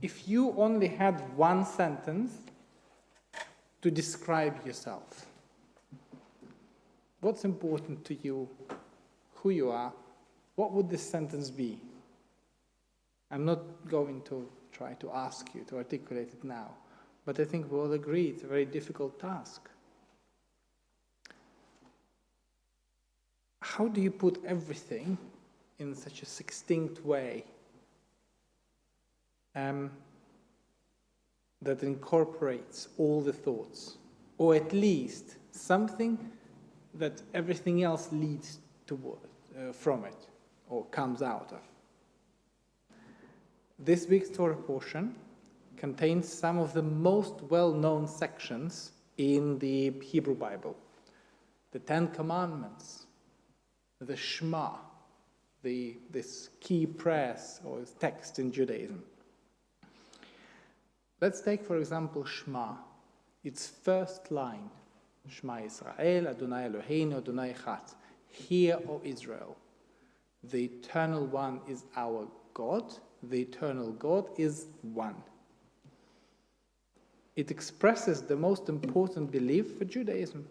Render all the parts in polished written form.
If you only had one sentence to describe yourself, what's important to you, who you are, what would this sentence be? I'm not going to try to ask you to articulate it now, but I think we all agree it's a very difficult task. How do you put everything in such a succinct way that incorporates all the thoughts, or at least something that everything else leads toward, from it, or comes out of? This week's Torah portion contains some of the most well-known sections in the Hebrew Bible. The Ten Commandments, the Shema, this key prayers or text in Judaism. Let's take, for example, Shema. Its first line, Shema Yisrael, Adonai Eloheinu, Adonai Echad. Hear, O Israel, the Eternal One is our God. The Eternal God is one. It expresses the most important belief for Judaism,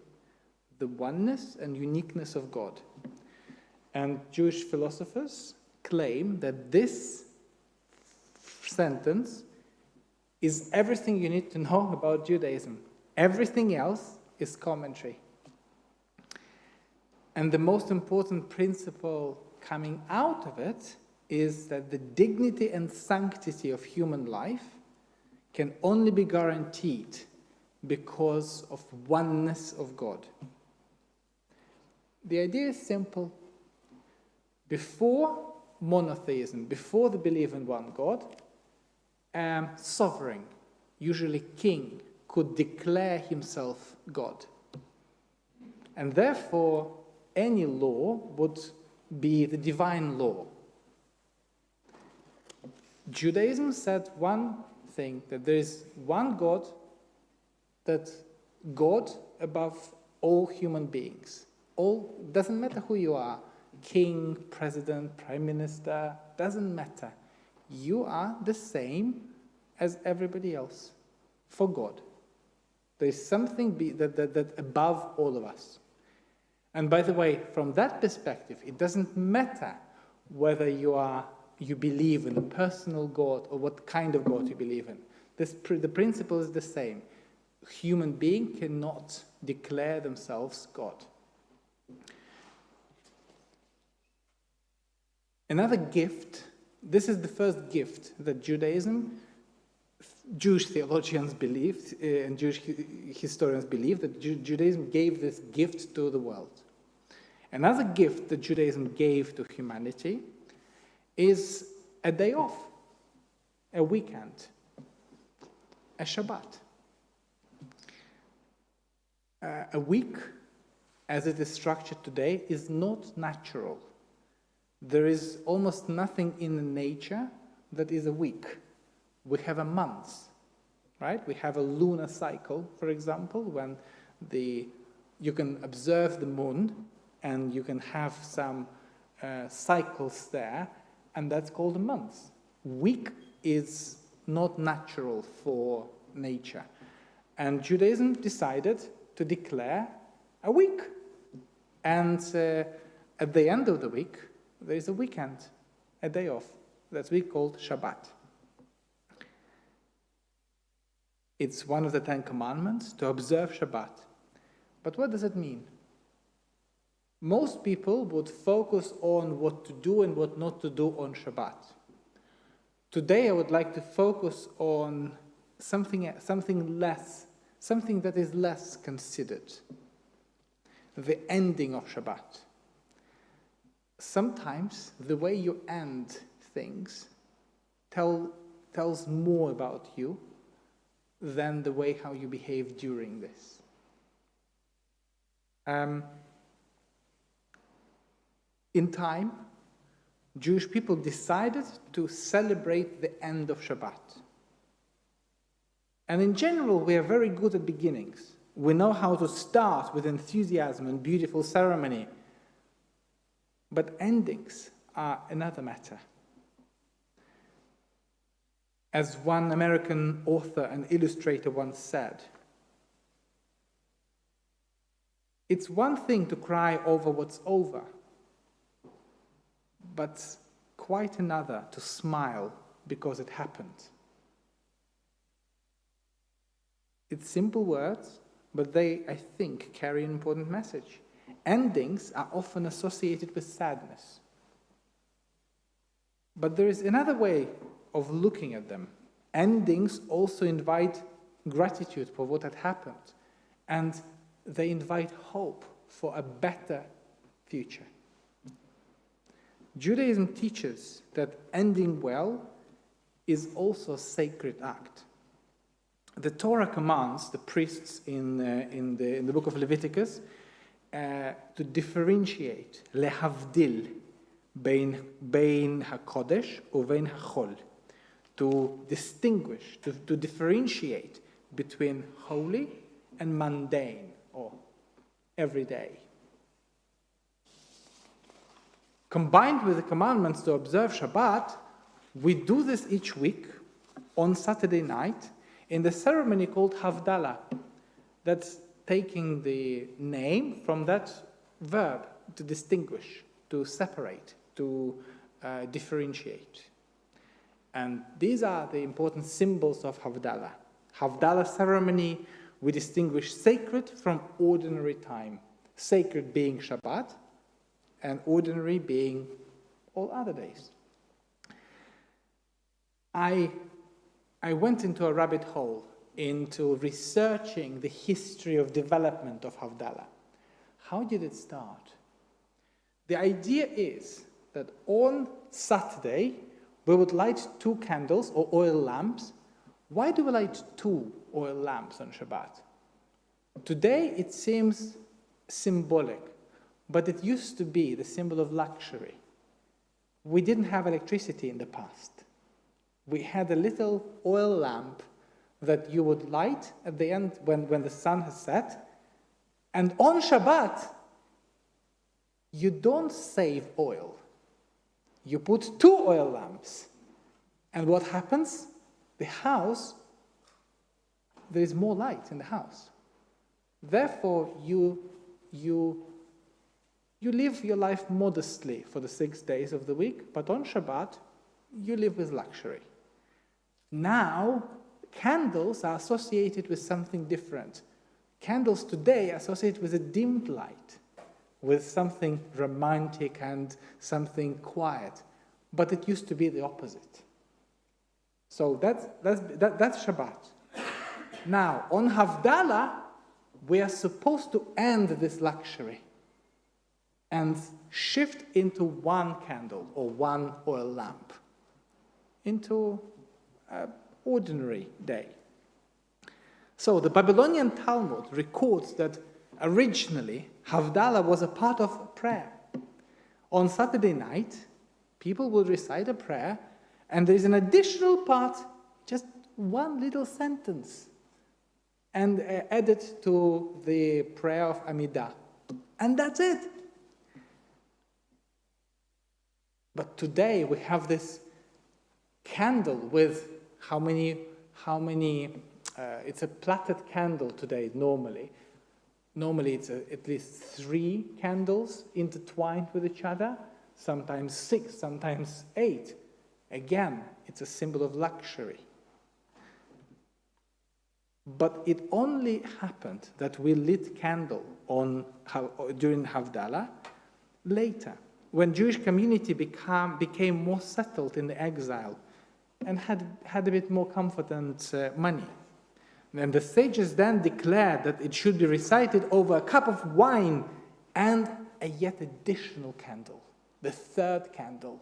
the oneness and uniqueness of God. And Jewish philosophers claim that this sentence is everything you need to know about Judaism. Everything else is commentary. And the most important principle coming out of it is that the dignity and sanctity of human life can only be guaranteed because of oneness of God. The idea is simple. Before monotheism, before the belief in one God, sovereign, usually king, could declare himself God. And therefore, any law would be the divine law. Judaism said one thing, that there is one God, that God above all human beings. All, doesn't matter who you are, king, president, prime minister, doesn't matter. You are the same as everybody else for God. There is something that above all of us. And by the way, from that perspective, it doesn't matter whether you believe in a personal God or what kind of God you believe in. The principle is the same. Human being cannot declare themselves God. Another gift, this is the first gift that Jewish theologians believed, and Jewish historians believe that Judaism gave this gift to the world. Another gift that Judaism gave to humanity is a day off, a weekend, a Shabbat. A week, as it is structured today, is not natural. There is almost nothing in nature that is a week. We have a month, right? We have a lunar cycle, for example, when you can observe the moon and you can have some cycles there, and that's called a month. Week is not natural for nature. And Judaism decided to declare a week. And at the end of the week, there is a weekend, a day off. That's week called Shabbat. It's one of the 10 Commandments to observe Shabbat. But what does it mean? Most people would focus on what to do and what not to do on Shabbat. Today I would like to focus on something that is less considered. The ending of Shabbat. Sometimes the way you end things tells more about you than the way how you behave during this. In time, Jewish people decided to celebrate the end of Shabbat. And in general, we are very good at beginnings. We know how to start with enthusiasm and beautiful ceremony. But endings are another matter. As one American author and illustrator once said, it's one thing to cry over what's over, but quite another to smile because it happened. It's simple words, but they, I think, carry an important message. Endings are often associated with sadness. But there is another way of looking at them. Endings also invite gratitude for what had happened, and they invite hope for a better future. Judaism teaches that ending well is also a sacred act. The Torah commands the priests in the book of Leviticus to differentiate, lehavdil, bein hakodesh uvein hachol, to distinguish, to differentiate between holy and mundane, or everyday. Combined with the commandments to observe Shabbat, we do this each week on Saturday night in the ceremony called Havdalah. That's taking the name from that verb, to distinguish, to separate, to differentiate. And these are the important symbols of Havdalah. Havdalah ceremony, we distinguish sacred from ordinary time. Sacred being Shabbat, and ordinary being all other days. I went into a rabbit hole into researching the history of development of Havdalah. How did it start? The idea is that on Saturday, we would light 2 candles or oil lamps. Why do we light 2 oil lamps on Shabbat? Today it seems symbolic, but it used to be the symbol of luxury. We didn't have electricity in the past. We had a little oil lamp that you would light at the end when the sun has set. And on Shabbat, you don't save oil. You put 2 oil lamps. And what happens? The house, there is more light in the house. Therefore, you live your life modestly for the 6 days of the week, but on Shabbat, you live with luxury. Now, candles are associated with something different. Candles today are associated with a dimmed light, with something romantic and something quiet. But it used to be the opposite. So that's Shabbat. Now, on Havdalah, we are supposed to end this luxury and shift into 1 candle or 1 oil lamp, into an ordinary day. So the Babylonian Talmud records that originally Havdalah was a part of prayer. On Saturday night, people will recite a prayer, and there is an additional part, just 1 little sentence, and added to the prayer of Amidah. And that's it. But today we have this candle with how many it's a plaited candle today normally. Normally it's at least 3 candles intertwined with each other, sometimes 6, sometimes 8. Again, it's a symbol of luxury. But it only happened that we lit candle during Havdalah later, when Jewish community became more settled in the exile and had a bit more comfort and money. And the sages then declared that it should be recited over a cup of wine and a yet additional candle, the 3rd candle.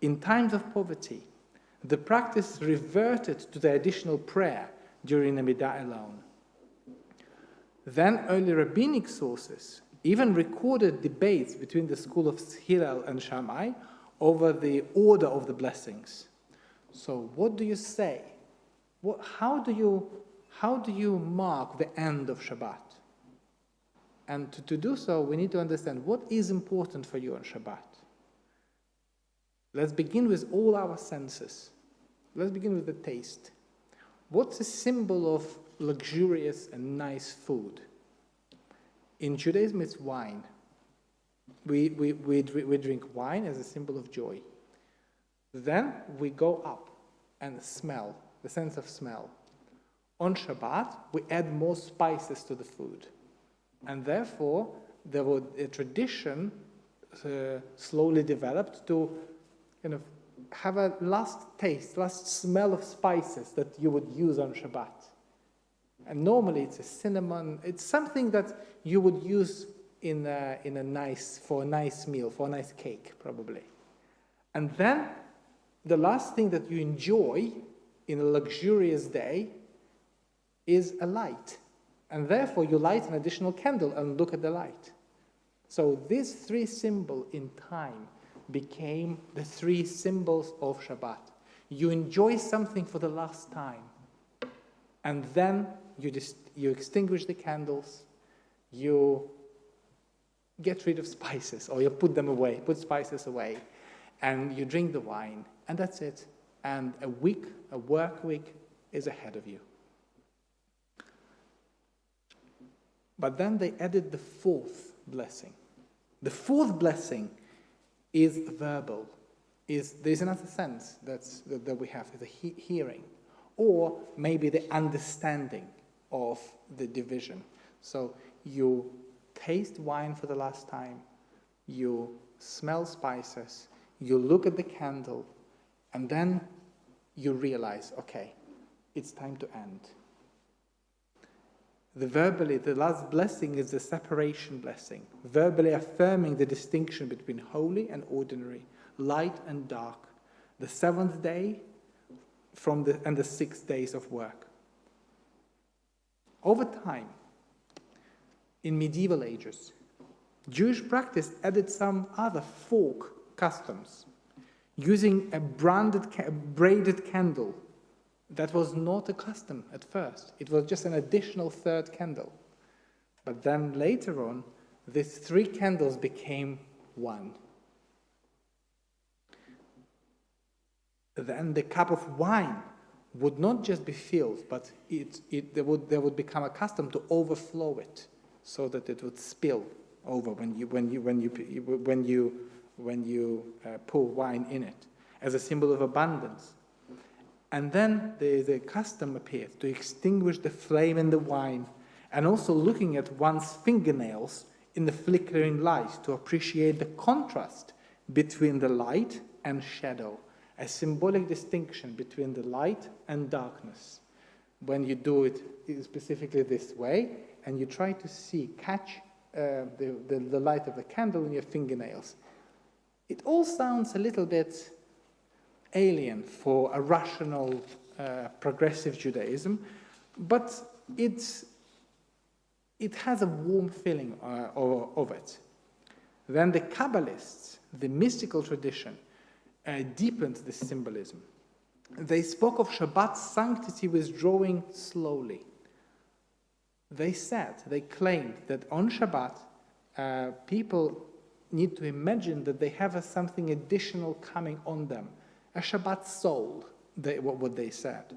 In times of poverty, the practice reverted to the additional prayer during Amidah alone. Then early rabbinic sources even recorded debates between the school of Hillel and Shammai over the order of the blessings. So what do you say? How do you mark the end of Shabbat? And to do so, we need to understand what is important for you on Shabbat. Let's begin with all our senses. Let's begin with the taste. What's a symbol of luxurious and nice food? In Judaism, it's wine. We drink wine as a symbol of joy. Then we go up and smell, the sense of smell. On Shabbat, we add more spices to the food. And therefore, there was a tradition slowly developed to kind of have a last taste, last smell of spices that you would use on Shabbat. And normally it's a cinnamon, it's something that you would use for a nice meal, for a nice cake, probably. And then the last thing that you enjoy in a luxurious day is a light. And therefore you light an additional candle and look at the light. So these three symbols in time became the three symbols of Shabbat. You enjoy something for the last time. And then you extinguish the candles, you get rid of spices, or you put them away, put spices away, and you drink the wine, and that's it. And a work week is ahead of you. But then they added the fourth blessing. The fourth blessing is verbal. There's another sense that we have, is the hearing, or maybe the understanding of the division. So you taste wine for the last time, you smell spices, you look at the candle, and then you realize, okay, it's time to end. The last blessing is the separation blessing, verbally affirming the distinction between holy and ordinary, light and dark, the seventh day and the 6 days of work. Over time, in medieval ages, Jewish practice added some other folk customs, using a braided candle. That was not a custom at first. It was just an additional third candle. But then later on, these three candles became one. Then the cup of wine would not just be filled, but there would become a custom to overflow it, so that it would spill over when you pour wine in it, as a symbol of abundance. And then the custom appeared to extinguish the flame in the wine, and also looking at one's fingernails in the flickering light to appreciate the contrast between the light and shadow, a symbolic distinction between the light and darkness. When you do it specifically this way, and you try to catch the light of the candle in your fingernails, it all sounds a little bit alien for a rational, progressive Judaism, but it has a warm feeling of it. Then the Kabbalists, the mystical tradition, deepened this symbolism. They spoke of Shabbat's sanctity withdrawing slowly. They claimed that on Shabbat, people need to imagine that they have something additional coming on them, a Shabbat soul, what they said.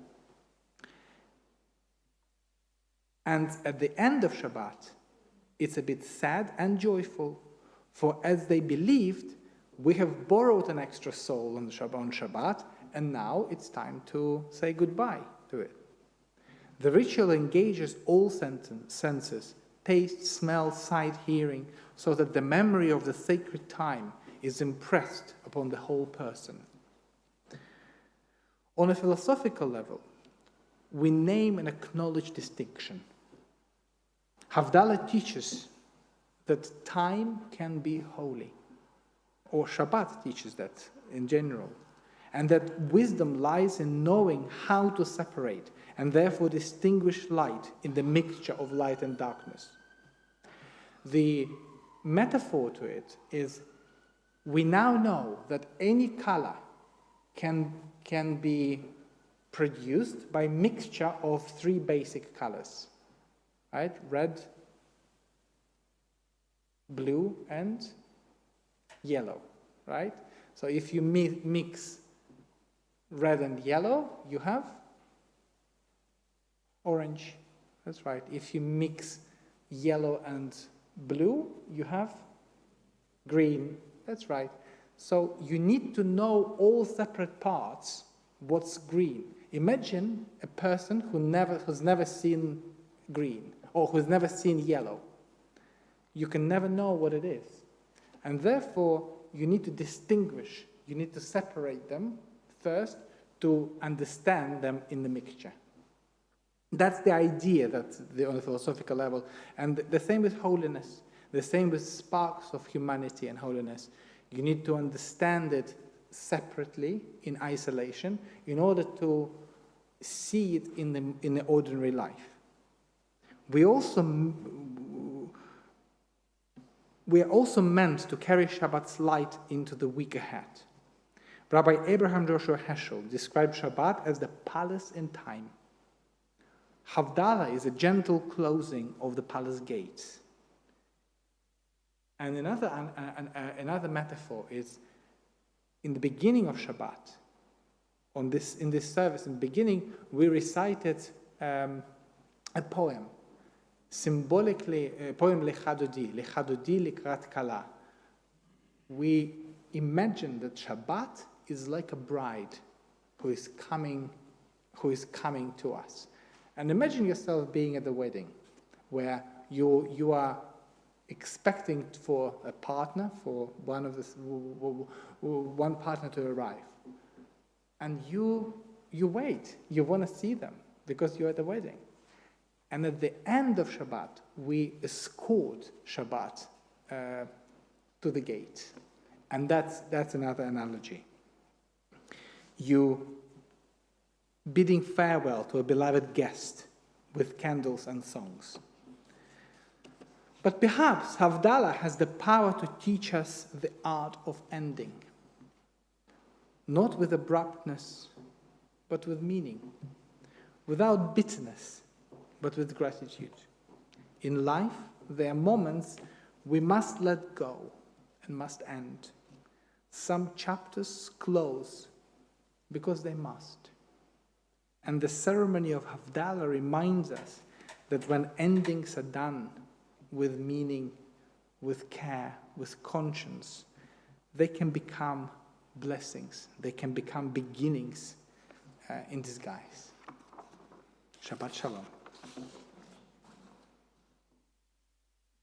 And at the end of Shabbat, it's a bit sad and joyful, for as they believed, we have borrowed an extra soul on Shabbat, and now it's time to say goodbye to it. The ritual engages all senses, taste, smell, sight, hearing, so that the memory of the sacred time is impressed upon the whole person. On a philosophical level, we name and acknowledge distinction. Havdalah teaches that time can be holy, or Shabbat teaches that in general, and that wisdom lies in knowing how to separate and therefore distinguish light in the mixture of light and darkness. The metaphor to it is, we now know that any color can be produced by mixture of three basic colors, right? Red, blue, and yellow, right? So if you mix red and yellow, you have orange. That's right. If you mix yellow and blue, you have green. That's right. So you need to know all separate parts what's green. Imagine a person who's never seen green or who's never seen yellow. You can never know what it is. And therefore, you need to distinguish. You need to separate them first to understand them in the mixture. That's the idea on a philosophical level. And the same with holiness. The same with sparks of humanity and holiness. You need to understand it separately, in isolation, in order to see it in the ordinary life. We are also meant to carry Shabbat's light into the week ahead. Rabbi Abraham Joshua Heschel described Shabbat as the palace in time. Havdalah is a gentle closing of the palace gates. And another metaphor is in the beginning of Shabbat, in this service, in the beginning, we recited a poem, symbolically, a poem Lechadodi Likrat Kala. We imagine that Shabbat is like a bride who is coming to us. And imagine yourself being at the wedding, where you are expecting for a partner, for one partner to arrive. And you wait. You want to see them because you're at the wedding. And at the end of Shabbat, we escort Shabbat to the gate. And that's another analogy. You bidding farewell to a beloved guest with candles and songs. But perhaps Havdalah has the power to teach us the art of ending. Not with abruptness, but with meaning. Without bitterness, but with gratitude. In life, there are moments we must let go and must end. Some chapters close because they must. And the ceremony of Havdalah reminds us that when endings are done with meaning, with care, with conscience, they can become blessings. They can become beginnings in disguise. Shabbat Shalom.